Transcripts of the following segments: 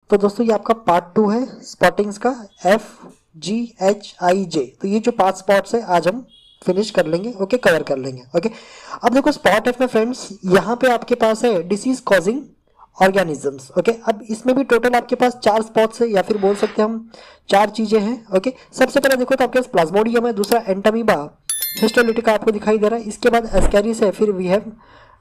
तो दोस्तों ये आपका पार्ट 2 है स्पॉटिंग्स का, FGHIJ। तो ये जो 5 स्पॉट्स है आज हम फिनिश कर लेंगे, ओके, कवर कर लेंगे, ओके। अब देखो स्पॉट एफ में फ्रेंड्स यहाँ पे आपके पास है डिसीज कॉजिंग ऑर्गेनिजम्स, ओके। अब इसमें भी टोटल आपके पास 4 स्पॉट्स है या फिर बोल सकते हैं हम 4 चीजें हैं, ओके। सबसे पहले देखो तो आपके पास प्लाज्मोडियम है, दूसरा एंटामीबा हिस्टोलिटिका आपको दिखाई दे रहा है, इसके बाद एस्कैरिस है, फिर वी हैव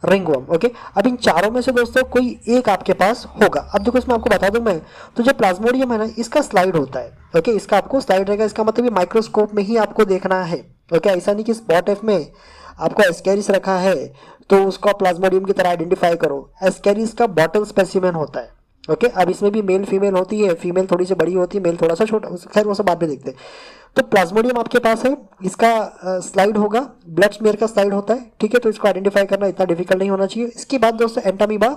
रिंगवर्म, ओके। अब इन चारों में से दोस्तों कोई एक आपके पास होगा। अब देखो इसमें आपको बता दूं मैं, तो जो प्लाज्मोडियम है ना इसका स्लाइड होता है, ओके। इसका आपको स्लाइड रहेगा, इसका मतलब ये माइक्रोस्कोप में ही आपको देखना है, ओके। ऐसा नहीं कि स्पॉट एफ में आपको एस्कैरिस रखा है तो उसको प्लाज्मोडियम की तरह आइडेंटिफाई करो। एस्कैरिस का बॉटल स्पेसिमेन होता है, ओके। अब इसमें भी मेल फीमेल होती है, फीमेल थोड़ी सी बड़ी होती है, मेल थोड़ा सा छोटा, खैर वो सब बाद में देखते हैं। तो प्लाज्मोडियम आपके पास है, इसका स्लाइड होगा, ब्लड स्मेयर का स्लाइड होता है, ठीक है। तो इसको आइडेंटिफाई करना इतना डिफिकल्ट नहीं होना चाहिए। इसके बाद दोस्तों एंटामीबा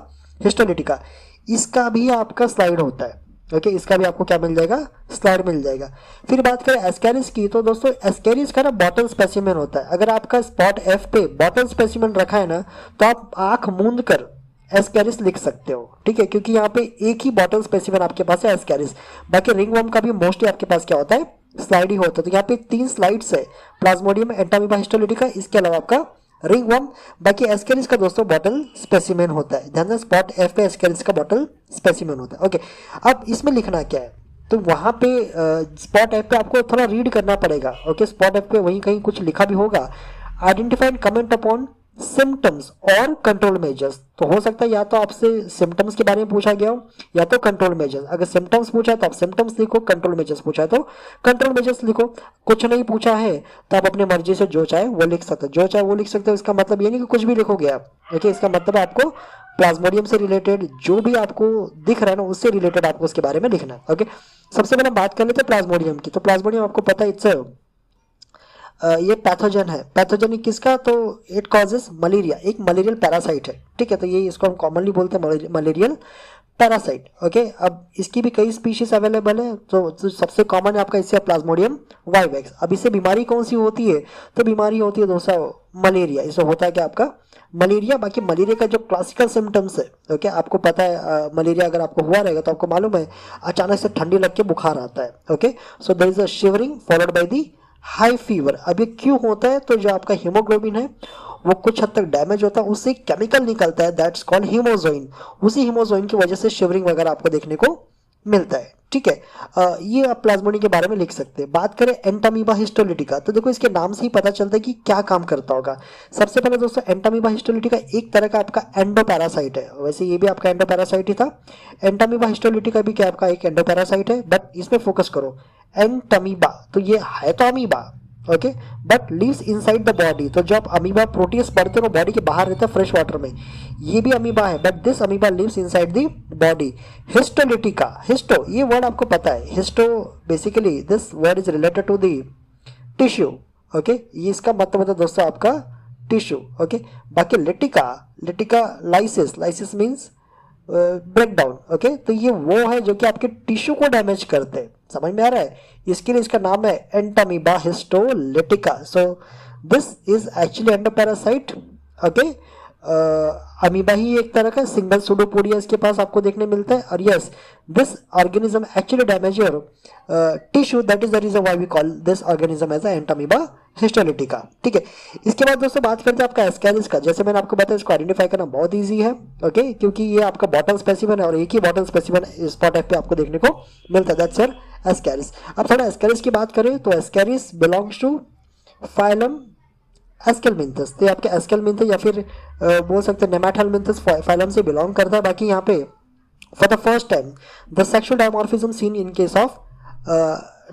हिस्टोलिटिका, इसका भी आपका स्लाइड होता है, ओके। इसका भी आपको क्या मिल जाएगा, स्लाइड मिल जाएगा। फिर बात करें एस्कैरिस की, तो दोस्तों एस्कैरिस का ना बॉटल स्पेसिमेन होता है। अगर आपका स्पॉट एफ पे बॉटल स्पेसिमेन रखा है ना तो आप आंख मूंद कर एस्कैरिस लिख सकते हो, ठीक है, क्योंकि यहाँ पे एक ही बॉटल स्पेसिमेन आपके पास है एस्कैरिस। बाकी रिंगवर्म का भी मोस्टली आपके पास क्या होता है, स्लाइड ही होता है। तो यहाँ पे 3 स्लाइड्स है, प्लाज्मोडियम, एंटामीबा हिस्टोलिटिका, इसके अलावा आपका रिंगवर्म। बाकी एस्कैरिस का दोस्तों बॉटल स्पेसिमेन होता है, ध्यान दें स्पॉट एफ पे एस्कैरिस का बॉटल स्पेसिमेन होता है, ओके। अब इसमें लिखना क्या है, तो वहाँ पे स्पॉट एफ पे आपको थोड़ा रीड करना पड़ेगा, ओके। स्पॉट एफ पे वहीं कहीं कुछ लिखा भी होगा, identify and comment upon symptoms और कंट्रोल मेजर्स। तो हो सकता है या तो आपसे सिम्टम्स के बारे में पूछा गया हो या तो कंट्रोल मेजर्स। अगर सिम्टम्स पूछा है तो आप सिम्टम्स लिखो, कंट्रोल मेजर्स पूछा है तो कंट्रोल मेजर्स लिखो। कुछ नहीं पूछा है तो आप अपनी मर्जी से जो चाहे वो लिख सकते हो, जो चाहे वो लिख सकते हो। इसका मतलब ये नहीं कि कुछ भी लिखोगे आप, ओके। इसका मतलब आपको प्लाज्मोडियम से रिलेटेड जो भी आपको दिख रहा है ना उससे रिलेटेड आपको उसके बारे में लिखना है, ओके। सबसे पहले बात कर लेते हैं प्लाज्मोडियम की। तो प्लाज्मोडियम आपको पता है इट्स ये पैथोजन है। पैथोजन किसका, तो इट कॉजेस मलेरिया, एक मलेरियल पैरासाइट है, ठीक है। तो ये इसको हम कॉमनली बोलते हैं मलेरियल पैरासाइट, ओके। अब इसकी भी कई स्पीशीज अवेलेबल है, तो सबसे कॉमन है आपका इससे प्लाज्मोडियम वाइवेक्स। अब इससे बीमारी कौन सी होती है, तो बीमारी होती है दोस्तों मलेरिया। इससे होता है क्या आपका मलेरिया। बाकी मलेरिया का जो क्लासिकल सिम्टम्स है, ओके, आपको पता है मलेरिया अगर आपको हुआ रहेगा तो आपको मालूम है अचानक से ठंडी लग के बुखार आता है, okay. So there is a shivering followed by the high fever. अब ये क्यों होता है, तो जो आपका हीमोग्लोबिन है वो कुछ हद तक डैमेज होता है, उससे केमिकल निकलता है दैट्स कॉल्ड हीमोजोइन। उसी हीमोजोइन की वजह से शिवरिंग वगैरह आपको देखने को मिलता है, ठीक है। ये आप प्लाज्मोडियम के बारे में लिख सकते हैं। बात करें एंटामीबा हिस्टोलिटिका, तो देखो इसके नाम से ही पता चलता है कि क्या काम करता होगा। सबसे पहले दोस्तों एंटामीबा हिस्टोलिटिका एक तरह का आपका एंडोपैरासाइट है, वैसे ये भी आपका एंडोपैरासाइट ही था। एंटामीबा हिस्टोलिटिका भी क्या आपका एक एंडोपैरासाइट है, बट इसमें फोकस करो एंटामीबा, तो ये है तो amoeba, okay, but lives inside the body. तो जब अमीबा प्रोटीज पढ़ते हैं वो बॉडी के बाहर रहता है फ्रेश वाटर में, ये भी अमीबा है, but this amoeba lives inside the body. Histolytica, histo ये वर्ड आपको पता है, histo basically this word is related to the tissue, okay. ये इसका मतलब होता है दोस्तों आपका टिश्यू, ओके। बाकी lytica, lytica lysis, lysis means break down, okay. तो ये वो है जो कि आपके टिश्यू को डैमेज करते हैं, समझ में आ रहा है। इसके लिए इसका नाम है Entamoeba histolytica. So this is actually endoparasite, okay. Amoeba ही एक तरह का सिंगल सुडोपोडिया इसके पास आपको देखने मिलता है। और yes this organism actually damage your tissue, that is the reason why we call this organism as entamoeba histolytica, ठीक है। इसके बाद दोस्तों बात करते हैं आपका एस्कैरिस का। जैसे मैंने आपको बताया इसको आइडेंटिफाई करना बहुत इजी है, ओके, क्योंकि ये आपका बॉटल स्पेसिमेन है और एक ही बॉटल स्पेसिमेन स्पॉट एफ पे आपको देखने को मिलता है, दैट्स योर एस्कैरिस। अब थोड़ा एस्कैरिस की बात करें तो ascaris belongs to phylum aschelminthes. तो आपके एस्केलमिंथस या फिर बोल सकते हैं नेमाटोलमिंथस फाइलम से बिलोंग करता है। बाकी यहाँ पे for the first time the sexual dimorphism seen in case of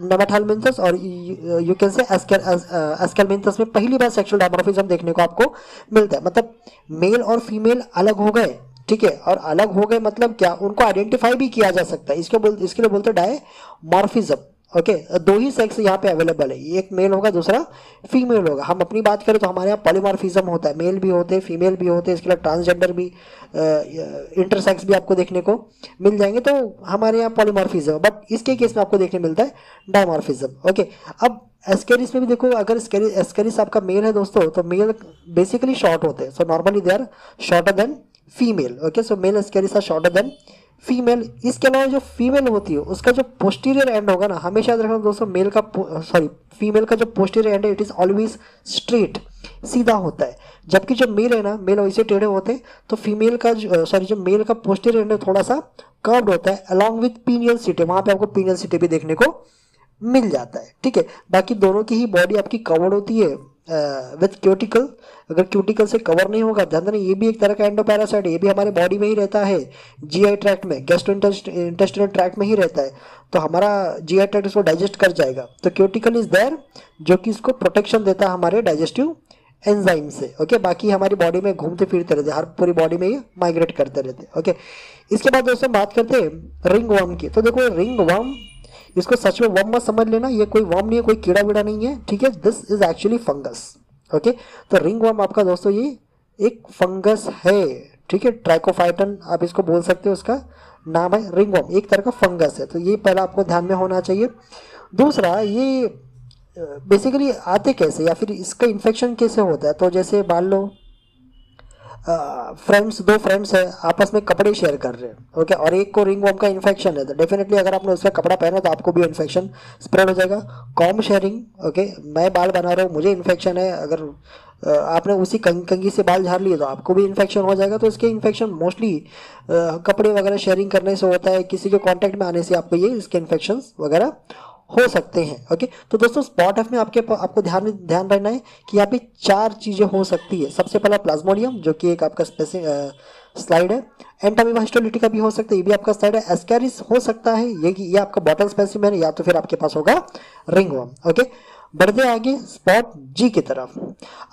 nemathelminthes और यू कैन से एस्केलमिंथस में पहली बार सेक्सुअल डायमॉर्फिज्म देखने को आपको मिलता है। मतलब मेल और फीमेल अलग हो गए, ठीक है, और अलग हो गए मतलब क्या, उनको आइडेंटिफाई भी किया जा सकता है। इसके लिए बोलते हैं डायमॉर्फिज्म, ओके। दो ही सेक्स यहाँ पे अवेलेबल है, एक मेल होगा दूसरा फीमेल होगा। हम अपनी बात करें तो हमारे यहाँ पॉलीमॉर्फिज्म होता है, मेल भी होते हैं फीमेल भी होते हैं। इसके लिए ट्रांसजेंडर भी इंटरसेक्स भी आपको देखने को मिल जाएंगे, तो हमारे यहाँ पॉलीमॉर्फिज्म। बट इसके केस में आपको देखने मिलता है डायमॉर्फिज्म, ओके। अब एस्कैरिस में भी देखो, अगर एस्कैरिस आपका मेल है दोस्तों तो मेल बेसिकली शॉर्ट होते हैं, so normally they are shorter than female, okay. So male ascaris are shorter than female. इसके अलावा जो फीमेल होती है उसका जो पोस्टीरियर एंड होगा ना, हमेशा याद रखना दोस्तों, मेल का सॉरी फीमेल का जो पोस्टीरियर एंड है इट इज ऑलवेज स्ट्रेट, सीधा होता है। जबकि जो मेल है ना, मेल वैसे टेढ़े होते हैं, तो फीमेल का जो मेल का पोस्टीरियर एंड थोड़ा सा कर्व्ड होता है अलॉन्ग विथ पीनियल सिटे, वहां पे आपको पीनियल सिटे भी देखने को मिल जाता है, ठीक है। बाकी दोनों की ही बॉडी आपकी कवर्ड होती है विथ क्यूटिकल। अगर क्यूटिकल से कवर नहीं होगा, ध्यान देना ये भी एक तरह का एंडोपैरासाइट है, ये भी हमारे बॉडी में ही रहता है, जीआई ट्रैक्ट में, गैस्ट्रोइंटेस्टाइनल ट्रैक्ट में ही रहता है, तो हमारा जीआई ट्रैक्ट इसको डाइजेस्ट कर जाएगा। तो क्यूटिकल इज देयर जो कि इसको प्रोटेक्शन देता है हमारे डाइजेस्टिव एंजाइम से, ओके। बाकी हमारी बॉडी में घूमते फिरते रहते, हर पूरी बॉडी में ये माइग्रेट करते रहते, ओके। इसके बाद दोस्तों बात करते हैं रिंग वर्म की। तो देखो रिंग वर्म, इसको सच में वर्म मत समझ लेना, ये कोई वर्म नहीं है, कोई कीड़ा वीड़ा नहीं है, ठीक है। This is actually fungus, okay. तो रिंग वर्म आपका दोस्तों ये एक फंगस है, ठीक है। ट्राइकोफाइटन आप इसको बोल सकते हो, उसका नाम है रिंग वर्म, एक तरह का फंगस है। तो ये पहला आपको ध्यान में होना चाहिए। दूसरा, ये बेसिकली आते कैसे या फिर इसका इन्फेक्शन कैसे होता है। तो जैसे मान लो फ्रेंड्स, दो फ्रेंड्स है, आपस में कपड़े शेयर कर रहे हैं, ओके, और एक को रिंग वर्म का इन्फेक्शन है, तो डेफिनेटली अगर आपने उसका कपड़ा पहना तो आपको भी इन्फेक्शन स्प्रेड हो जाएगा। कॉम शेयरिंग, ओके, मैं बाल बना रहा हूँ, मुझे इन्फेक्शन है, अगर आपने उसी कंगी से बाल झाड़ लिए तो आपको भी इन्फेक्शन हो जाएगा। तो इसके इन्फेक्शन मोस्टली कपड़े वगैरह शेयरिंग करने से होता है, किसी के कॉन्टैक्ट में आने से आपको ये इसके इन्फेक्शन वगैरह हो सकते हैं, ओके। तो दोस्तों स्पॉट एफ में आपको ध्यान रहना है कि यहाँ पे 4 चीजें हो सकती है। सबसे पहला प्लाज्मोडियम, जो कि एक आपका स्लाइड है। एंटामीबा हिस्टोलिटिका भी हो सकता है, ये भी आपका स्लाइड है। एस्कैरिस हो सकता है, ये आपका बॉटल स्पेसिमेन है, या तो फिर आपके पास होगा रिंगवर्म, ओके। बढ़ते आगे स्पॉट जी की तरफ।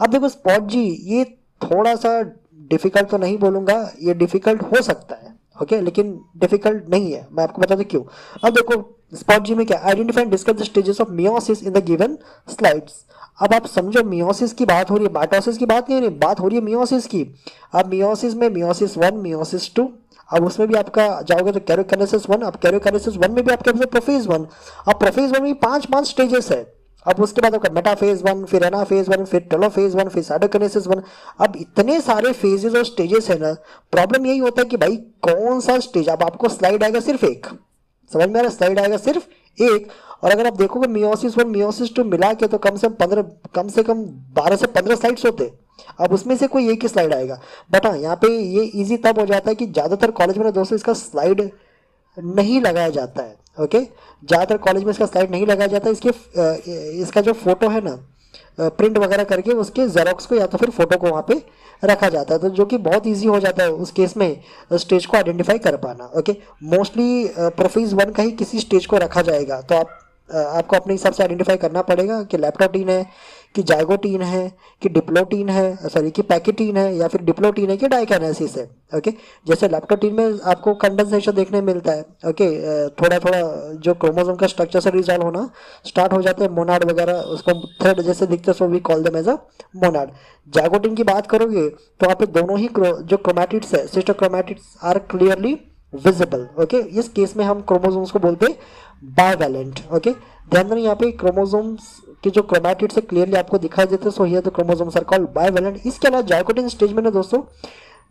अब देखो स्पॉट जी ये थोड़ा सा डिफिकल्ट तो नहीं बोलूंगा, ये डिफिकल्ट हो सकता है, ओके, लेकिन डिफिकल्ट नहीं है। मैं आपको बता दूं क्यों। अब देखो स्पॉट जी में क्या, identify and discuss the stages of meiosis in the given slides. अब आप समझो मियोसिस की बात हो रही है, माइटोसिस की बात नहीं हो रही, बात हो रही है मियोसिस की। अब मियोसिस में मियोसिस 1, मियोसिस 2, अब उसमें भी आपका जाओगे तो कैरियोकाइनेसिस 1, अब कैरियोकाइनेसिस 1 में भी आपके पास प्रोफेज 1, अब प्रोफेज 1 में 5 स्टेजेस है। अब उसके बाद आपका मेटाफेज 1, फिर एनाफेज 1, फिर टेलोफेज 1, फिर साइटोकिनेसिस 1। अब इतने सारे फेजेस और स्टेजेस है ना, प्रॉब्लम यही होता है कि भाई कौन सा स्टेज। अब आपको स्लाइड आएगा सिर्फ एक, समझ में आ रहा है, स्लाइड आएगा सिर्फ एक। और अगर आप देखोगे मियोसिस 1 मियोसिस 2 मिला के तो कम से कम 12 से 15 स्लाइड्स होते। अब उसमें से कोई एक ही स्लाइड आएगा। बट हाँ, यहाँ पे ये इजी तब हो जाता है कि ज्यादातर कॉलेज में दोस्तों इसका स्लाइड नहीं लगाया जाता है, ओके। ज़्यादातर कॉलेज में इसका स्लाइड नहीं लगाया जाता। इसका जो फोटो है ना, प्रिंट वगैरह करके उसके जेरोक्स को या तो फिर फोटो को वहाँ पे रखा जाता है, तो जो कि बहुत इजी हो जाता है उस केस में स्टेज को आइडेंटिफाई कर पाना, ओके। मोस्टली प्रोफेज 1 का ही किसी स्टेज को रखा जाएगा, तो आपको अपने हिसाब से आइडेंटिफाई करना पड़ेगा कि लैप्टोटीन है, कि जाइगोटीन है, कि डिप्लोटीन है, सॉरी कि पैकेटीन है, या फिर डिप्लोटीन है, कि डाइकाइनेसिस है, ओके। जैसे लैप्टोटीन में आपको कंडेंसेशन देखने मिलता है, ओके। थोड़ा थोड़ा जो क्रोमोसोम का स्ट्रक्चर से रिजॉल्व होना स्टार्ट हो जाते हैं, मोनाड वगैरह उसको थ्रेड जैसे दिखते हैं, so we call them as a monad. Zygotene की बात करोगे तो वहाँ पे दोनों ही जो क्रोमैटिड्स है, sister chromatids are clearly visible, okay. इस केस में हम क्रोमोसोम्स को बोलते हैं बाइवैलेंट, ओके। ध्यान देना यहाँ पे क्रोमोसोम्स के जो क्रोमैटिड्स है क्लियरली आपको दिखाई देते हैं, so here the chromosomes are called bivalent. इसके अलावा जाइगोटिन स्टेज में ना दोस्तों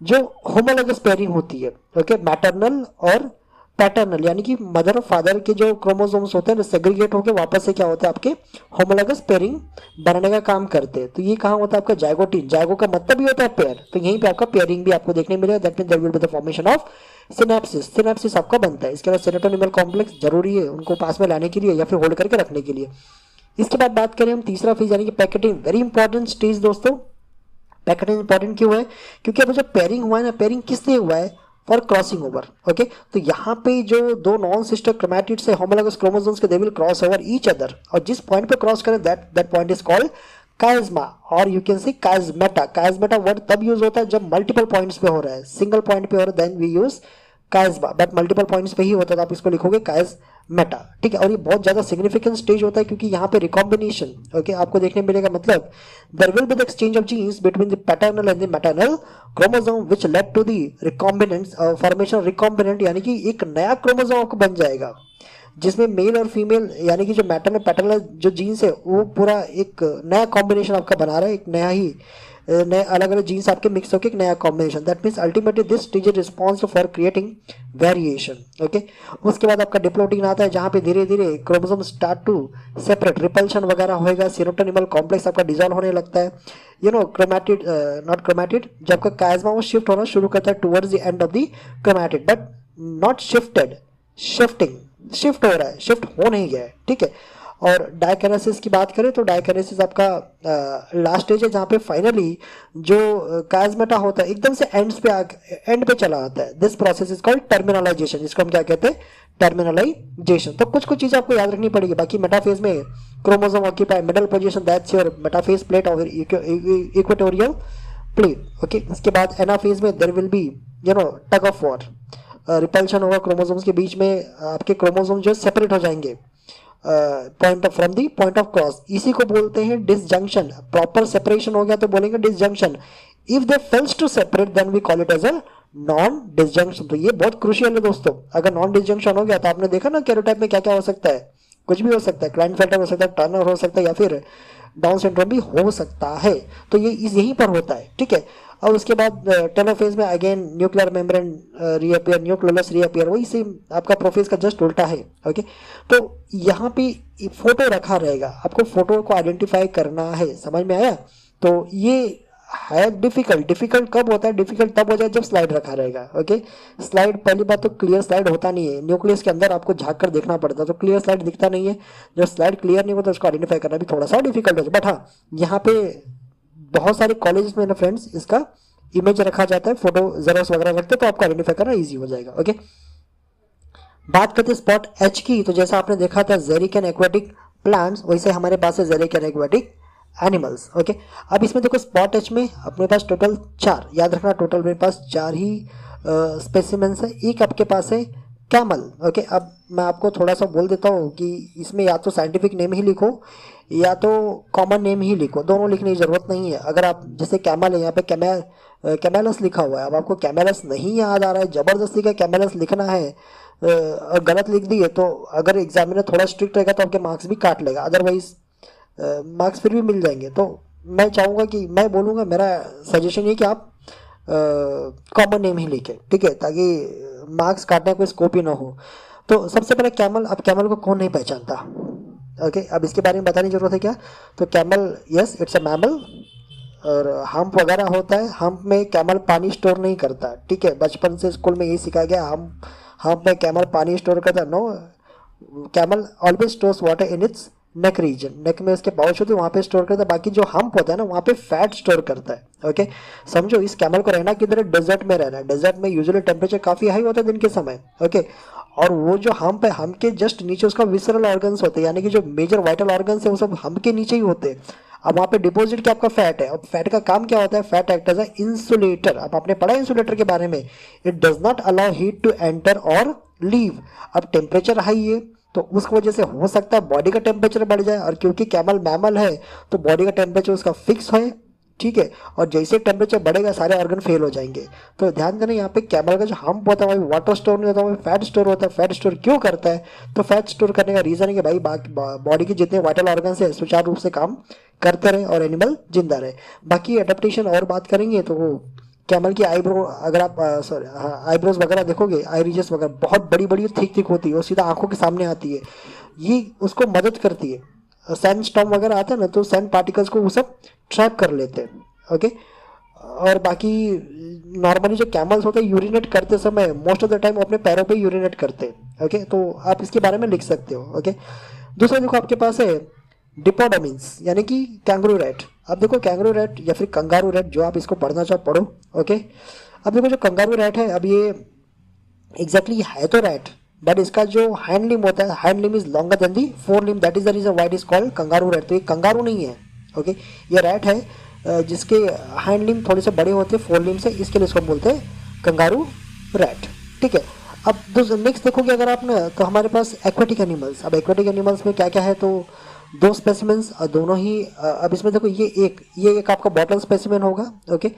जो होमोलोगस पेयरिंग होती है, ओके, मैटरनल और पैटर्नल, यानी कि मदर और फादर के जो क्रोमोसोम्स होते हैं सेग्रीगेट होकर वापस से क्या होता है आपके होमोलोगस पेयरिंग बनाने का काम करते हैं। तो ये कहाँ होता है आपका जाइगोटीन, जाइगो का मतलब भी होता है पेयर, तो यहीं पे आपका पेयरिंग भी आपको देखने मिलेगा। That means there will be the formation of synapsis, synapsis आपका बनता है। इसके बाद सेरोटोनिनल कॉम्प्लेक्स जरूरी है उनको पास में लाने के लिए या फिर होल्ड करके रखने के लिए। इसके बाद बात करें हम तीसरा फेज यानी कि पैकेटिंग, वेरी इंपॉर्टेंट स्टेज दोस्तों। पैकेटिंग इंपॉर्टेंट क्यों है, क्योंकि अब जो पेयरिंग हुआ है ना, पेयरिंग किस लिए हुआ है, फॉर क्रॉसिंग ओवर, ओके। तो यहाँ पे जो दो नॉन सिस्टर क्रोमैटिड्स है होमोलोगस क्रोमोसोम्स के, they will cross over each other, और जिस पॉइंट पे क्रॉस करें दैट पॉइंट इज कॉल्ड काइज्मा, और यू कैन सी काइज्मेटा। काइज्मेटा वर्ड तब यूज होता है जब मल्टीपल पॉइंट्स पे हो रहा है, सिंगल पॉइंट पे हो रहा है then we use chiasma, but multiple points पे ही होता है तो आप इसको लिखोगे काइज्मेटा, ठीक है। और ये बहुत ज्यादा सिग्निफिकेंट स्टेज होता है क्योंकि यहाँ पे रिकॉम्बिनेशन, ओके, आपको देखने मिलेगा। मतलब there will be the exchange of genes between the paternal and the maternal chromosome which led to the recombinant formation recombinant, यानी कि एक नया क्रोमोसोम आपको बन जाएगा जिसमें मेल और फीमेल यानी कि जो मैटरनल पैटर्नल जो जीन्स है वो पूरा एक नया कॉम्बिनेशन आपका बना रहा है, एक नया ही नए अलग अलग जीन्स आपके मिक्स होकर एक नया combination, that means ultimately this stage is responsible for creating variation. Okay, उसके बाद आपका डिप्लोइडिंग आता है जहाँ पे धीरे धीरे chromosome start to separate, repulsion वगैरह होएगा, सीरोटोनिमल कॉम्प्लेक्स आपका डिजॉल्व होने लगता है, you know chromatid not chromatid, जब आपका कायस्मा वो शिफ्ट होना शुरू करता है towards the end of the chromatid, but not shifted, shift हो रहा है, शिफ्ट हो नहीं गया है, ठीक है। और डायकेनेसिस की बात करें तो डायकेनेसिस आपका लास्ट स्टेज है जहाँ पे फाइनली जो कायस्मेटा होता है एकदम से एंड पे चला आता है। This process is called terminalisation, इसको हम क्या कहते हैं, टर्मिनलाइजेशन। तो कुछ कुछ चीज़ आपको याद रखनी पड़ेगी। बाकी मेटाफेज में chromosome occupy middle position, that's your metaphase plate और इक्वेटोरियल प्लेट। ओके, इसके बाद एनाफेज में there will be you know tug of war, repulsion होगा क्रोमोसोम्स के बीच में, आपके क्रोमोसोम जो सेपरेट हो जाएंगे point of from the point of cross, इसी को बोलते हैं डिसजंक्शन। प्रॉपर सेपरेशन हो गया तो बोलेंगे disjunction. If they fails to separate then we call it as a non disjunction. तो ये बहुत क्रूशियल है दोस्तों। अगर नॉन डिसजंक्शन हो गया तो आपने देखा ना कैरोटाइप में क्या क्या हो सकता है, कुछ भी हो सकता है, क्लाइनफेल्टर हो सकता है, टर्नर हो सकता है, या फिर डाउन सिंड्रोम भी हो सकता है। तो ये यहीं पर होता है, ठीक है। और उसके बाद टेलोफेज में again nuclear membrane reappear, nucleolus reappear, वही सेम आपका प्रोफेज का जस्ट उल्टा है। ओके, तो यहाँ पे फोटो रखा रहेगा, आपको फोटो को आइडेंटिफाई करना है, समझ में आया। तो ये है डिफिकल्ट कब होता है, डिफिकल्ट तब हो जाए जब स्लाइड रखा रहेगा। ओके, स्लाइड पहली बात तो क्लियर स्लाइड होता नहीं है, न्यूक्लियस के अंदर आपको झांक कर देखना पड़ता है, तो क्लियर स्लाइड दिखता नहीं है। जब स्लाइड क्लियर नहीं होता उसको आइडेंटिफाई करना भी थोड़ा सा डिफिकल्ट होता है। बट हाँ, यहाँ पे बहुत सारे कॉलेज में ना फ्रेंड्स इसका इमेज रखा जाता है, फोटो जेरोक्स वगैरह रखते हैं, तो आपको आइडेंटिफाई करना इजी हो जाएगा। ओके, बात करते हैं स्पॉट एच की। तो जैसा आपने देखा था जेरिक एंड एक्वेटिक प्लांट्स, वैसे हमारे पास है जेरिक एंड एक्वेटिक एनिमल्स। ओके, अब इसमें देखो स्पॉट एच में अपने पास टोटल 4, याद रखना टोटल मेरे पास 4 ही स्पेसिमेंस है। एक आपके पास है कैमल। ओके, अब मैं आपको थोड़ा सा बोल देता हूँ कि इसमें या तो साइंटिफिक नेम ही लिखो या तो कॉमन नेम ही लिखो, दोनों लिखने की ज़रूरत नहीं है। अगर आप जैसे कैमल है, यहाँ पे कैमेलस लिखा हुआ है, अब आपको कैमेलस नहीं याद आ रहा है, ज़बरदस्ती का कैमेलस लिखना है और गलत लिख दिए तो अगर एग्जामिनर थोड़ा स्ट्रिक्ट रहेगा तो आपके मार्क्स भी काट लेगा, अदरवाइज मार्क्स फिर भी मिल जाएंगे। तो मैं चाहूँगा कि मैं बोलूँगा, मेरा सजेशन ये कि आप कॉमन नेम ही लिखें, ठीक है, ताकि मार्क्स काटने का कोई स्कोप ही ना हो। तो सबसे पहले कैमल, अब कैमल को कौन नहीं पहचानता। ओके, अब इसके बारे में बताने की जरूरत है क्या। तो camel, yes it's a mammal, और हम्प वगैरह होता है। हम्प में कैमल पानी स्टोर नहीं करता, ठीक है, बचपन से स्कूल में यही सिखाया गया, हम्प में कैमल पानी स्टोर करता, no, camel always stores water in its neck region, neck में उसके पाउच होते हैं वहाँ पे स्टोर करता है। बाकी जो हम्प होता है ना वहाँ पे फैट स्टोर करता है। ओके, समझो इस कैमल को रहना किधर है, डेजर्ट में रहना है। डेजर्ट में यूजुअली टेम्परेचर काफ़ी हाई होता है दिन के समय। ओके, और वो जो हम्प है, हम्प के जस्ट नीचे उसका विसरल ऑर्गन्स होते हैं, यानी कि जो मेजर वाइटल ऑर्गन्स है वो सब हम्प के नीचे ही होते हैं। अब वहाँ पे डिपॉजिट क्या आपका फैट है। अब फैट का काम क्या होता है, fat act as a insulator. अब आपने पढ़ा इंसुलेटर के बारे में, it does not allow heat to enter और लीव। अब टेम्परेचर हाई है तो उस वजह से हो सकता है बॉडी का टेम्परेचर बढ़ जाए, और क्योंकि कैमल मैमल है तो बॉडी का टेम्परेचर उसका फिक्स है, ठीक है, और जैसे टेम्परेचर बढ़ेगा सारे ऑर्गन फेल हो जाएंगे। तो ध्यान देना, यहाँ पे कैमल का जो हम्प होता है वही वाटर स्टोर नहीं होता, वही फैट स्टोर होता है। फैट स्टोर क्यों करता है, तो फैट स्टोर करने का रीजन है कि भाई बॉडी के जितने वाइटल ऑर्गन है सुचारू रूप से काम करते रहे और एनिमल जिंदा रहे। बाकी एडेप्टेशन और बात करेंगे तो वो कैमल की आईब्रो, अगर आप सॉरी आईब्रोज वगैरह देखोगे, आई रिजेस वगैरह बहुत बड़ी बड़ी थिक होती है और सीधा आंखों के सामने आती है, ये उसको मदद करती है। सैंड स्टॉर्म वगैरह आता है ना, तो सैंड पार्टिकल्स को वो सब ट्रैप कर लेते हैं। ओके, और बाकी नॉर्मली जो कैमल्स होते हैं यूरिनेट करते समय मोस्ट ऑफ द टाइम वो अपने पैरों पे यूरिनेट करते हैं। ओके, तो आप इसके बारे में लिख सकते हो। ओके, दूसरा देखो आपके पास है डिपोडोमिन्स, यानी कि कैंगरू रैट। अब देखो कैंगरू रैट या फिर कंगारू रैट, जो आप इसको पढ़ना चाहो पढ़ो। ओके, अब देखो जो कंगारू रैट है, अब ये एग्जैक्टली है तो रैट, बट इसका जो हैंड लिम होता है, hand limb is longer than the fore limb, that is the reason why it is called kangaroo rat. तो ये कंगारू नहीं है। ओके, ये रैट है जिसके हैंड लिम थोड़े से बड़े होते हैं फोर लिम से, इसके लिए इसको बोलते हैं कंगारू रैट, ठीक है। अब नेक्स्ट देखोगे अगर आप ना, तो हमारे पास एक्वेटिक एनिमल्स। अब एक्वेटिक एनिमल्स में क्या क्या है, तो 2 स्पेसिमेंस, दोनों ही अब इसमें देखो ये एक आपका बॉटल स्पेसिमेन होगा। ओके,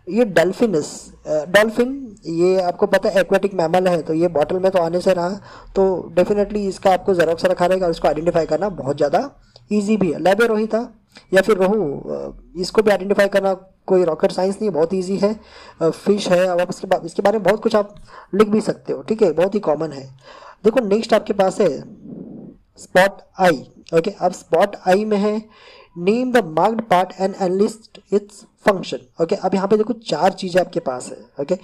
ये डेल्फिनस, डॉल्फिन, ये आपको पता है एक्वेटिक मैमल है, तो ये बॉटल में तो आने से रहा, तो डेफिनेटली इसका आपको जेरोक्स रखा रहेगा और इसको आइडेंटिफाई करना बहुत ज़्यादा ईजी भी है। लेबेरोही था या फिर रोहू, इसको भी आइडेंटिफाई करना कोई रॉकेट साइंस नहीं, बहुत ईजी है। फिश है, अब आप इसके बारे में बहुत कुछ आप लिख भी सकते हो, ठीक है, बहुत ही कॉमन है। देखो नेक्स्ट आपके पास है स्पॉट आई। ओके, अब स्पॉट आई में है name the marked part and enlist its function. Okay, अब यहाँ पे देखो चार चीज़ें आपके पास है। ओके,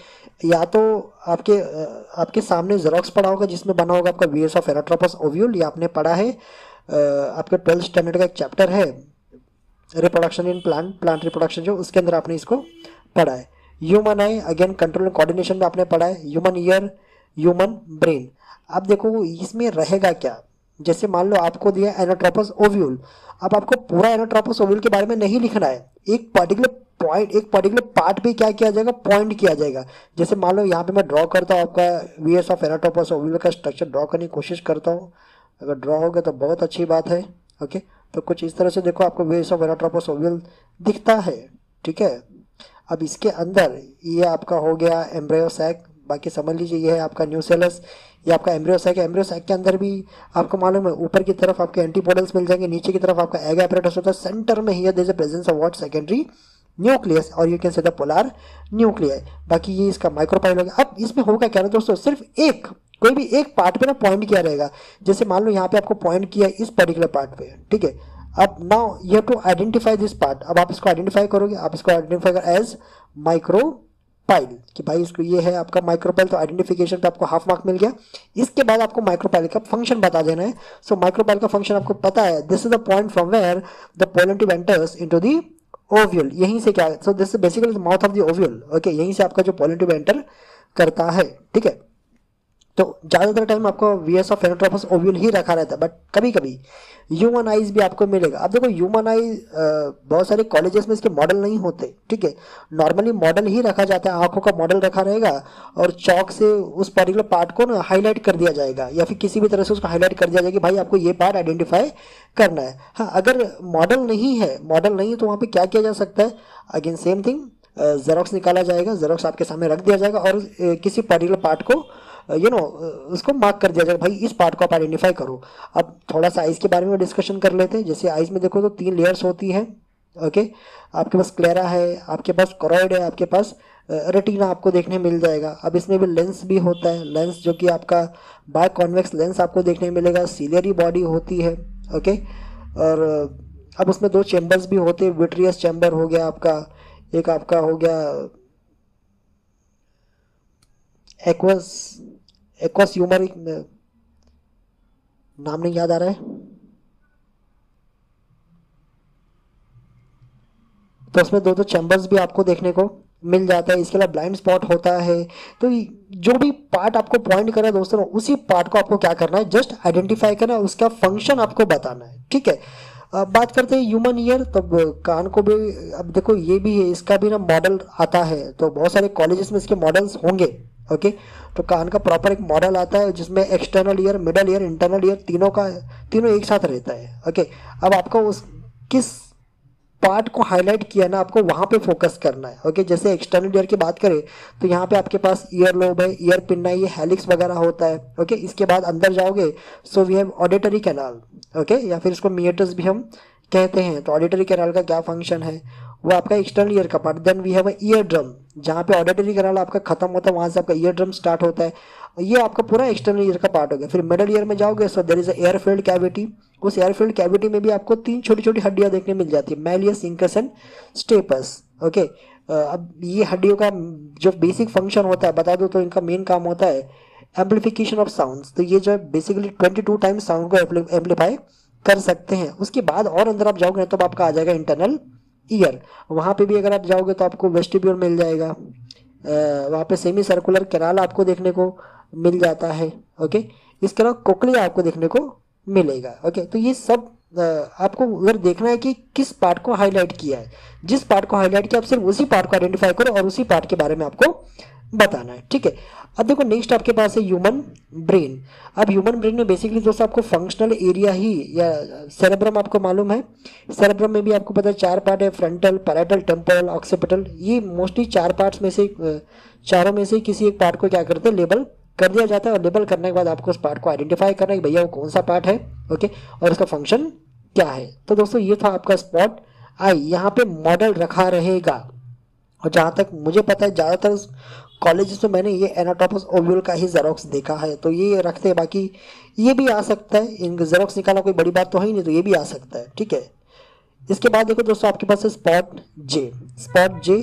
या तो आपके सामने जेरोक्स पड़ा होगा जिसमें बना होगा आपका वीएस ऑफ एनाट्रोपस ओव्यूल, ये आपने पढ़ा है, आपके 12th स्टैंडर्ड का एक चैप्टर है रिप्रोडक्शन इन प्लांट रिप्रोडक्शन, जो उसके अंदर आपने इसको पढ़ा है। Human I, again control and coordination में आपने पढ़ा है। Human ear, human brain. अब देखो इसमें रहेगा क्या, जैसे मान लो आपको दिया एनाट्रोपस ओव्यूल, अब आपको पूरा एनाट्रोपस ओव्यूल के बारे में नहीं लिखना है, एक पर्टिकुलर पॉइंट, एक पर्टिकुलर पार्ट पे क्या किया जाएगा, पॉइंट किया जाएगा। जैसे मान लो यहाँ पे मैं ड्रॉ करता हूँ आपका वीएस ऑफ एनाट्रोपस ओव्यूल का स्ट्रक्चर ड्रॉ करने की कोशिश करता हूँ, अगर ड्रॉ हो गया तो बहुत अच्छी बात है। ओके, तो कुछ इस तरह से देखो आपको वीएस ऑफ एनाट्रोपस ओव्यूल दिखता है, ठीक है। अब इसके अंदर ये आपका हो गया एम्ब्रियो सैक, बाकी समझ लीजिए ये है आपका न्यूसेलस, ये आपका एम्ब्रियो सैक है। एम्ब्रियो सैक के अंदर भी आपको मालूम है ऊपर की तरफ आपके एंटीपोडल्स मिल जाएंगे, नीचे की तरफ आपका एग एपरेटस होता है, सेंटर में here there is a presence of what secondary nucleus, और you can say the polar nuclei. बाकी ये इसका माइक्रोपाइल हो गया। अब इसमें होगा क्या ना दोस्तों, सिर्फ एक कोई भी एक पार्ट पे ना पॉइंट किया रहेगा। जैसे मान लो यहाँ पे आपको पॉइंट किया इस पर्टिकुलर पार्ट पे, ठीक है। अब now you have to identify this part, अब आप इसको आइडेंटिफाई करोगे, आप इसको आइडेंटिफाई कर एज माइक्रोपाइल, कि भाई इसको ये है आपका माइक्रोपाइल, तो आइडेंटिफिकेशन पे आपको हाफ मार्क मिल गया। इसके बाद आपको माइक्रोपाइल का फंक्शन बता देना है। सो माइक्रोपाइल का फंक्शन आपको पता है, this is the point from where the pollen tube enters into the ovule, यहीं से क्या, so this is basically the mouth of the ovule. Okay, यहीं से आपका जो पोलन ट्यूब एंटर करता है, ठीक है। तो ज़्यादातर टाइम आपको वीएस ऑफ एनाट्रोपस ओव्यूल ही रखा रहता है, बट कभी कभी ह्यूमन आइज भी आपको मिलेगा। अब देखो ह्यूमन आई बहुत सारे कॉलेजेस में इसके मॉडल नहीं होते, ठीक है, नॉर्मली मॉडल ही रखा जाता है, आंखों का मॉडल रखा रहेगा और चौक से उस पर्टिकुलर पार्ट को ना हाईलाइट कर दिया जाएगा, या फिर किसी भी तरह से उसको हाईलाइट कर दिया जाएगा कि भाई आपको ये पार्ट आइडेंटिफाई करना है। हाँ, अगर मॉडल नहीं है, मॉडल नहीं है तो वहाँ पे क्या किया जा सकता है, अगेन सेम थिंग, जेरोक्स निकाला जाएगा, जेरोक्स आपके सामने रख दिया जाएगा और किसी पर्टिकुलर पार्ट को उसको मार्क कर दिया जाएगा, भाई इस पार्ट को आप आइडेंटिफाई करो। अब थोड़ा सा आइज के बारे में डिस्कशन कर लेते हैं। जैसे आइज में देखो तो 3 लेयर्स होती है। ओके, आपके पास क्लेरा है, आपके पास कोरोइड है, आपके पास रेटिना आपको देखने मिल जाएगा। अब इसमें भी लेंस भी होता है, लेंस जो कि आपका बाय कॉन्वेक्स लेंस आपको देखने मिलेगा। सीलियरी बॉडी होती है। ओके, और अब उसमें 2 चैम्बर्स भी होते हैं, विट्रियस चैम्बर हो गया आपका, एक आपका हो गया एक्वस ह्यूमरिक, नाम नहीं याद आ रहा है, तो उसमें 2 चैम्बर्स भी आपको देखने को मिल जाता है। इसके अलावा ब्लाइंड स्पॉट होता है। तो जो भी पार्ट आपको पॉइंट करा दोस्तों, उसी पार्ट को आपको क्या करना है, जस्ट आइडेंटिफाई करना है, उसका फंक्शन आपको बताना है, ठीक है। अब बात करते हैं ह्यूमन ईयर, तब कान को भी, अब देखो ये भी है, इसका भी ना मॉडल आता है, तो बहुत सारे कॉलेजेस में इसके मॉडल्स होंगे। ओके, तो कान का प्रॉपर एक मॉडल आता है जिसमें external ear, middle ear, internal ear, तीनों एक साथ रहता है। ओके, अब आपको उस किस पार्ट को हाईलाइट किया ना, आपको वहाँ पे फोकस करना है। ओके, जैसे एक्सटर्नल ईयर की बात करें तो यहाँ पे आपके पास ईयर लोब है, ईयर पिन है, ये हेलिक्स वगैरह होता है। ओके, इसके बाद अंदर जाओगे so we have auditory canal. Okay, या फिर इसको मिएटस भी हम कहते हैं। तो ऑडिटरी कैनाल का क्या फंक्शन है, वो आपका एक्सटर्नल ईयर का part. Then we have a ear drum, जहाँ पे ऑडिटरी कैनाल आपका खत्म होता है वहाँ से आपका ईयर ड्रम स्टार्ट होता है, ये आपका पूरा एक्सटर्नल ईयर का पार्ट हो गया। फिर मिडल ईयर में जाओगे so there is a air filled cavity, उस एयर फील्ड कैविटी में भी आपको 3 छोटी छोटी हड्डियां देखने मिल जाती है, malleus, incus and stapes. Okay, अब ये हड्डियों का जो बेसिक फंक्शन होता है बता दो, तो इनका मेन काम होता है एम्पलीफिकेशन ऑफ साउंड्स। तो ये जो बेसिकली 22 टाइम्स साउंड को एम्पलीफाई कर सकते हैं। उसके बाद और अंदर आप जाओगे तो आपका आ जाएगा इंटरनल ईयर, वहाँ पे भी अगर आप जाओगे तो आपको वेस्टिब्यूल मिल जाएगा, वहाँ पे सेमी सर्कुलर कैनाल आपको देखने को मिल जाता है। ओके, इसके अलावा कोक्लिया आपको देखने को मिलेगा। ओके, तो ये सब आपको अगर देखना है कि किस पार्ट को हाईलाइट किया है, जिस पार्ट को हाईलाइट किया आप सिर्फ उसी पार्ट को आइडेंटिफाई करो और उसी पार्ट के बारे में आपको बताना है, ठीक है। अब देखो नेक्स्ट आपके पास है ह्यूमन ब्रेन। अब ह्यूमन ब्रेन में बेसिकली दोस्तों आपको फंक्शनल एरिया ही या सेरेब्रम आपको मालूम है। सेरेब्रम में भी आपको पता है 4 पार्ट है, फ्रंटल, पैराइटल, टेम्पोरल, ऑक्सीपिटल। ये मोस्टली 4 पार्ट्स में से चारों में से किसी एक पार्ट को क्या करते हैं, लेबल कर दिया जाता है। और लेबल करने के बाद आपको उस पार्ट को आइडेंटिफाई करना है कि भैया वो कौन सा पार्ट है, ओके, और उसका फंक्शन क्या है। तो दोस्तों ये था आपका स्पॉट आई। यहाँ पे मॉडल रखा रहेगा, और जहाँ तक मुझे पता है ज़्यादातर कॉलेज में मैंने ये एनाटोमस ओव्यूल का ही जेरोक्स देखा है, तो ये रखते हैं। बाकी ये भी आ सकता है, इनका जेरोक्स निकालना कोई बड़ी बात तो है ही नहीं, तो ये भी आ सकता है, ठीक है। इसके बाद देखो दोस्तों आपके पास है स्पॉट जे। स्पॉट जे,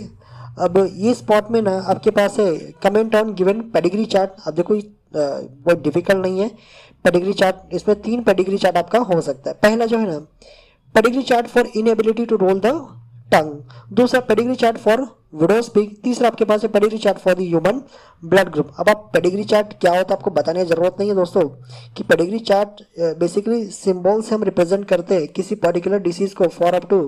अब ये स्पॉट में ना आपके पास है comment on given pedigree chart. अब देखो वो डिफिकल्ट नहीं है पेडिग्री चार्ट। इसमें 3 पेडिग्री चार्ट आपका हो सकता है। पहला जो है ना pedigree chart for inability to roll the tongue, दूसरा pedigree chart for widow's peak, तीसरा आपके पास है pedigree chart for the human blood group. अब आप पेडिग्री चार्ट क्या होता है आपको बताने की जरूरत नहीं है दोस्तों, कि पेडिग्री चार्ट बेसिकली सिंबल से हम रिप्रेजेंट करते हैं किसी पर्टिकुलर डिसीज को for up to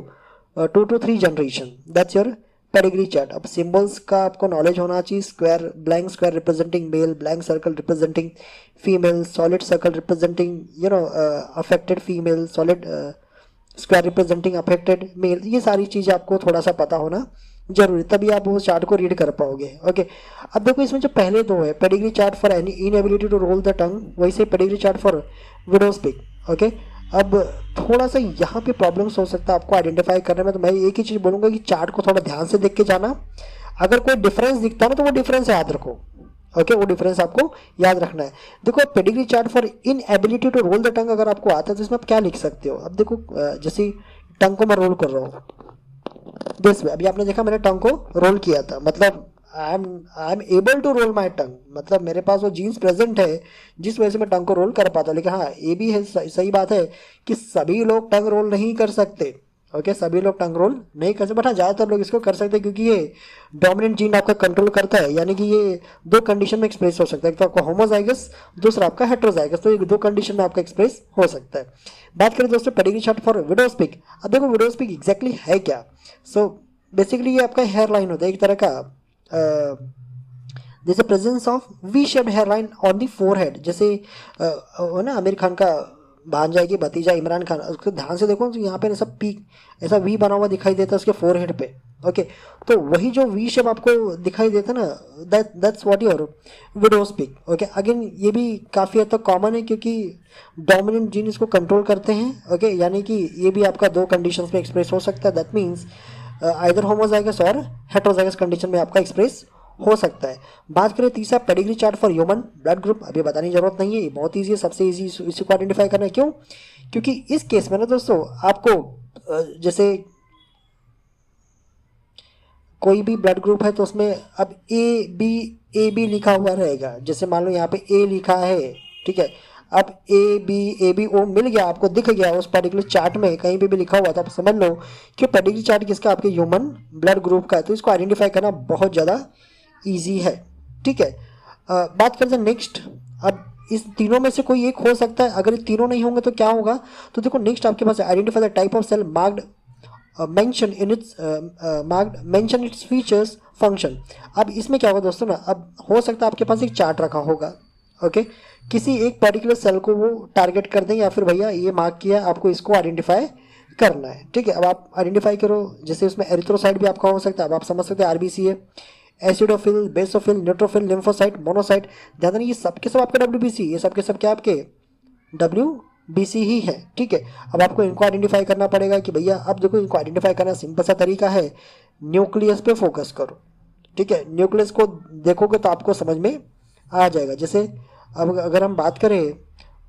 2 to 3 generation, that's your pedigree chart. अब सिंबल्स का आपको नॉलेज होना चाहिए। Square, blank square representing male, blank circle representing female, solid circle representing affected female, solid square representing affected male. ये सारी चीज़ आपको थोड़ा सा पता होना जरूरी, तभी आप वो चार्ट को रीड कर पाओगे, ओके। अब देखो इसमें जो पहले 2 है pedigree chart for any inability to roll the tongue, वही से pedigree chart for widow's peak, okay. अब थोड़ा सा यहाँ पे प्रॉब्लम्स हो सकता है आपको आइडेंटिफाई करने में, तो मैं एक ही चीज़ बोलूँगा कि चार्ट को थोड़ा ध्यान से देख के जाना। अगर कोई डिफरेंस दिखता है ना तो वो डिफरेंस याद रखो, ओके, वो डिफरेंस आपको याद रखना है। देखो pedigree chart for inability to roll the tongue अगर आपको आता है तो इसमें आप क्या लिख सकते हो। अब देखो जैसे टंग को मैं रोल कर रहा हूँ दिस वे, अभी आपने देखा मैंने टंग को रोल किया था, मतलब I am able to roll my tongue, मतलब मेरे पास वो जीन्स प्रेजेंट है जिस वजह से मैं टंग को रोल कर पाता हूँ। लेकिन हाँ ये भी है, सही बात है कि सभी लोग टंग रोल नहीं कर सकते, ओके, सभी लोग टंग रोल नहीं कर सकते, बट हाँ ज़्यादातर लोग इसको कर सकते हैं क्योंकि ये डोमिनेंट जीन आपका कंट्रोल करता है। यानी कि ये 2 कंडीशन में एक्सप्रेस हो सकता है, एक तो आपका होमोजाइगस, दूसरा आपका हेट्रोजाइगस, तो ये 2 कंडीशन में आपका एक्सप्रेस हो सकता है। बात करें दोस्तों pedigree chart for widow's pig. अब देखो विडोज पिग एग्जैक्टली है क्या। सो बेसिकली ये आपका हेयर लाइन होता है एक तरह का, जैसे presence of V shaped hair line on the forehead, जैसे ना आमिर खान का भांजा की भतीजा इमरान खान, उसको ध्यान से देखो तो यहाँ पे ऐसा पीक ऐसा वी बना हुआ दिखाई देता है उसके फोरहेड पे, ओके। तो वही जो वी शेप आपको दिखाई देता है ना, that's what your widows peak, okay. Again ये भी काफ़ी हद तक कॉमन है क्योंकि डोमिनेंट जीन इसको कंट्रोल करते हैं, ओके। यानी कि ये भी आपका 2 कंडीशंस में एक्सप्रेस हो सकता है, दैट मीन्स आइदर होमोजाइगस और हेट्रोजाइगस कंडीशन में आपका एक्सप्रेस हो सकता है। बात करें तीसरा pedigree chart for human blood group, अभी बताने की जरूरत नहीं है, ये बहुत ईजी है, सबसे ईजी इसी को आइडेंटिफाई करना है। क्यों? क्योंकि इस केस में ना दोस्तों आपको जैसे कोई भी ब्लड ग्रुप है तो उसमें अब ए बी लिखा हुआ रहेगा। जैसे मान लो यहाँ पे ए लिखा है, ठीक है, अब ए बी ओ मिल गया, आपको दिख गया उस पर्टिकुलर चार्ट में कहीं पे भी लिखा हुआ था, आप समझ लो कि पेडिग्री चार्ट किसका, आपके ह्यूमन ब्लड ग्रुप का है। तो इसको आइडेंटिफाई करना बहुत ज़्यादा ईजी है, ठीक है। बात करते हैं नेक्स्ट। अब इस तीनों में से कोई एक हो सकता है, अगर ये तीनों नहीं होंगे तो क्या होगा। तो देखो नेक्स्ट आपके पास identify the type of cell marked mention its features function. अब इसमें क्या होगा दोस्तों ना, अब हो सकता है आपके पास एक चार्ट रखा होगा, ओके, किसी एक पर्टिकुलर सेल को वो टारगेट कर दें या फिर भैया ये मार्क किया आपको इसको आइडेंटिफाई करना है, ठीक है। अब आप आइडेंटिफाई करो, जैसे उसमें एरिथ्रोसाइट भी आपका हो सकता है, अब आप समझ सकते हैं आरबीसी है, acidophil, basophil, neutrophil, lymphocyte, monocyte. ध्यान देना ये सब के सब आपके डब्ल्यूबीसी, ये सब के सब क्या आपके डब्ल्यूबीसी ही है, ठीक है। अब आपको इनको आइडेंटिफाई करना पड़ेगा कि भैया, अब देखो इनको आइडेंटिफाई करना सिंपल सा तरीका है, न्यूक्लियस पे फोकस करो, ठीक है। न्यूक्लियस को देखोगे तो आपको समझ में आ जाएगा। जैसे अब अगर हम बात करें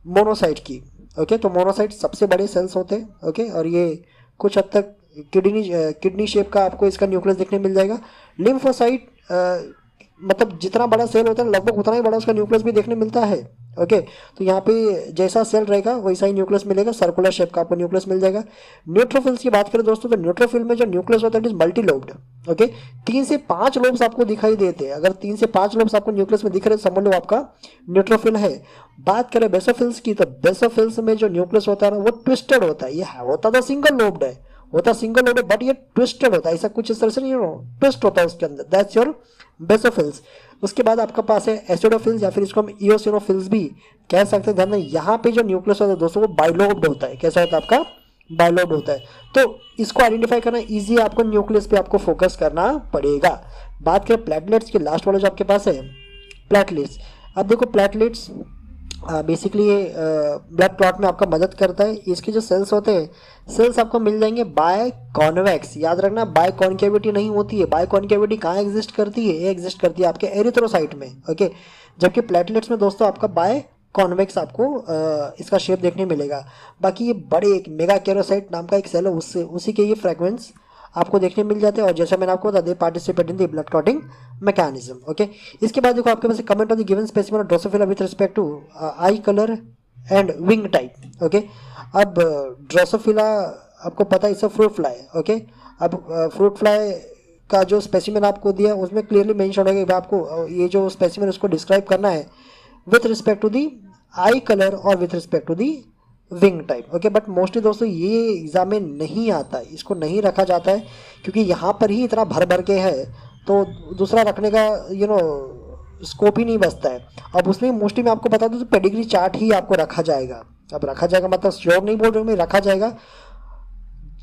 मोनोसाइट की, ओके, तो मोनोसाइट सबसे बड़े सेल्स होते हैं, ओके, और ये कुछ हद तक किडनी शेप का आपको इसका न्यूक्लियस देखने मिल जाएगा। लिम्फोसाइट मतलब जितना बड़ा सेल होता है लगभग उतना ही बड़ा उसका न्यूक्लियस भी देखने मिलता है, ओके। तो यहाँ पे जैसा सेल रहेगा वैसा ही न्यूक्लियस मिलेगा, सर्कुलर शेप का आपको न्यूक्लियस मिल जाएगा। न्यूट्रोफिल्स की बात करें दोस्तों, तो न्यूट्रोफिल में जो न्यूक्लियस होता है it is multi lobed, okay. 3 से 5 लोब्स आपको दिखाई देते हैं। अगर 3 से 5 लोब्स आपको न्यूक्लियस में दिख रहे समझ लो आपका न्यूट्रोफिल है। बात करें बेसोफिल्स की, तो बेसोफिल्स में जो न्यूक्लियस होता है ना वो ट्विस्टेड होता है, ये होता तो सिंगल लोब्ड है, होता सिंगल लोब्ड है, बट ये ट्विस्टेड होता है, ऐसा कुछ इस तरह से नहीं, ट्विस्ट होता है उसके अंदर, दैट्स योर बेसोफिल्स। उसके बाद आपका पास है एसिडोफिल्स या फिर इसको हम इओसिनोफिल्स भी कह सकते हैं। ध्यान दें यहाँ पे जो न्यूक्लियस होता है दोस्तों वो बाइलोब्ड होता है। कैसा होता है आपका? बाइलोब्ड होता है। तो इसको आइडेंटिफाई करना ईजी है, आपको न्यूक्लियस पे आपको फोकस करना पड़ेगा। बात करें प्लेटलेट्स की, लास्ट वाला जो आपके पास है प्लेटलेट्स। अब देखो प्लेटलेट्स बेसिकली ब्लड क्लॉट में आपका मदद करता है। इसके जो सेल्स होते हैं, सेल्स आपको मिल जाएंगे बाय कॉन्वेक्स। याद रखना बाय कॉन्केविटी नहीं होती है। बाय कॉन्केविटी कहाँ एग्जिस्ट करती है? ये एग्जिस्ट करती है आपके एरिथ्रोसाइट में, ओके। जबकि प्लेटलेट्स में दोस्तों आपका बाय कॉन्वेक्स आपको इसका शेप देखने मिलेगा। बाकी ये बड़े एक मेगा कैरोसाइट नाम का एक सेल है, उससे उसी के ये फ्रेगमेंट्स आपको देखने मिल जाते हैं। और जैसा मैंने आपको बता दिया participate in the blood clotting mechanism, okay. इसके बाद देखो आपके पास comment on the given specimen of Drosophila with respect to eye colour and wing type, okay. अब ड्रोसोफिला आपको पता है it's a fruit fly, okay. अब फ्रूट फ्लाई का जो स्पेसिमेन आपको दिया उसमें क्लियरली मेंशन है कि आपको ये जो स्पेसिमेन उसको डिस्क्राइब करना है with respect to the eye colour और with respect to the wing type, okay. But mostly दोस्तों ये एग्जाम में नहीं आता है, इसको नहीं रखा जाता है क्योंकि यहाँ पर ही इतना भर भर के है, तो दूसरा रखने का स्कोप ही नहीं बचता है। अब उसमें मोस्टली मैं आपको बता दूँ तो पेडिग्री चार्ट ही आपको रखा जाएगा। अब रखा जाएगा मतलब श्योर नहीं बोल रहा हूँ मैं, रखा जाएगा।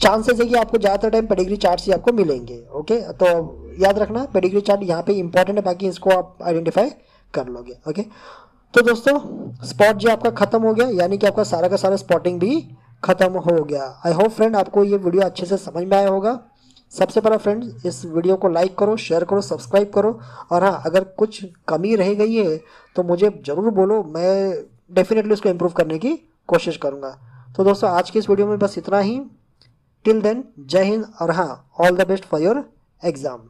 चांसेस है कि आपको ज़्यादातर टाइम पेडिग्री चार्ट्स ही आपको मिलेंगे, ओके। तो याद रखना पेडिग्री चार्ट यहाँ पे इंपॉर्टेंट है, बाकी इसको आप आइडेंटिफाई कर लोगे, ओके। तो दोस्तों स्पॉट जो आपका खत्म हो गया, यानी कि आपका सारा का सारा स्पॉटिंग भी खत्म हो गया। आई होप फ्रेंड आपको ये वीडियो अच्छे से समझ में आया होगा। सबसे पहला फ्रेंड इस वीडियो को लाइक करो, शेयर करो, सब्सक्राइब करो। और हाँ, अगर कुछ कमी रह गई है तो मुझे ज़रूर बोलो, मैं डेफिनेटली उसको इम्प्रूव करने की कोशिश करूँगा। तो दोस्तों आज की इस वीडियो में बस इतना ही। टिल देन जय हिंद और हाँ, all the best for your exam.